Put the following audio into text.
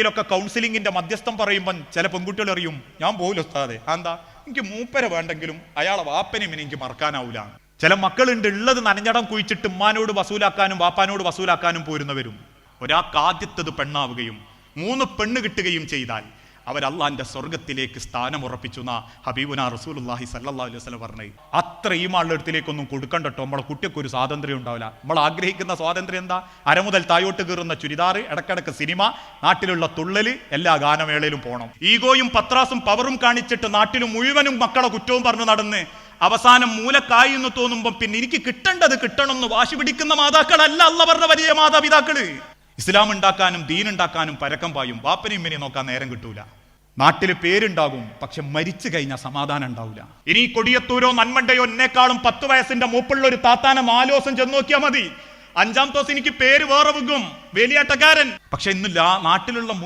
ൊക്കെ കൗൺസിലിങ്ങിന്റെ മധ്യസ്ഥം പറയുമ്പോൾ ചില പെൺകുട്ടികൾ അറിയും, ഞാൻ പോലും ഉസ്താദേ, എന്താ എനിക്ക് മൂപ്പരെ വേണ്ടെങ്കിലും അയാളെ വാപ്പനെയും എനിക്ക് മറക്കാനാവൂല. ചില മക്കളുണ്ട് ഉള്ളത് നനഞ്ഞടം കുഴിച്ചിട്ട് ഉമ്മാനോട് വസൂലാക്കാനും വാപ്പാനോട് വസൂലാക്കാനും പോരുന്നവരും. ഒരാൾക്ക് ആദ്യത്തത് പെണ്ണാവുകയും 3 പെണ്ണ് കിട്ടുകയും ചെയ്താൽ അവർ അള്ളാന്റെ സ്വർഗത്തിലേക്ക് സ്ഥാനം ഉറപ്പിച്ചു എന്നാ ഹബീബുന റസൂലുള്ളാഹി സ്വല്ലല്ലാഹു അലൈഹി വസല്ലം പറഞ്ഞു. അത്ര ഈ മാളിടത്തിലേക്കൊന്നും കൊടുക്കണ്ടട്ടോ. നമ്മളെ കുട്ടിക്ക് ഒരു സ്വാതന്ത്ര്യം ഉണ്ടാവില്ല. നമ്മൾ ആഗ്രഹിക്കുന്ന സ്വാതന്ത്ര്യം എന്താ? അരമുതൽ തായോട്ട് കീറുന്ന ചുരിദാറ്, ഇടക്കിടക്ക് സിനിമ, നാട്ടിലുള്ള തുള്ളല്, എല്ലാ ഗാനമേളയിലും പോകണം. ഈഗോയും പത്രാസും പവറും കാണിച്ചിട്ട് നാട്ടിൽ മുഴുവനും മക്കളെ കുറ്റവും പറഞ്ഞു നടന്ന് അവസാനം മൂലക്കായി എന്ന് തോന്നുമ്പോൾ പിന്നെ എനിക്ക് കിട്ടേണ്ടത് കിട്ടണമെന്ന് വാശി പിടിക്കുന്ന മാതാക്കളല്ല അല്ലാഹു പറഞ്ഞ വലിയ മാതാപിതാക്കള്. ഇസ്ലാം ഉണ്ടാക്കാനും ദീൻ ഉണ്ടാക്കാനും പരക്കം പായും. വാപ്പനെയും ഇവനെയും നോക്കാൻ നേരം കിട്ടൂല. നാട്ടില് പേരുണ്ടാകും, പക്ഷെ മരിച്ചു കഴിഞ്ഞാൽ സമാധാനം ഉണ്ടാവില്ല. ഇനി കൊടിയത്തൂരോ നന്മണ്ടയോ എന്നെക്കാളും 10 വയസ്സിന്റെ മൂപ്പുള്ള ഒരു താത്താനെ 4 ദിവസം ചെന്ന് നോക്കിയാൽ മതി, 5-ാമത്തെ ദിവസം എനിക്ക് പേര് വേറെ വെക്കും, വേലിയാട്ടക്കാരൻ. പക്ഷെ ഇന്നില്ല, നാട്ടിലുള്ള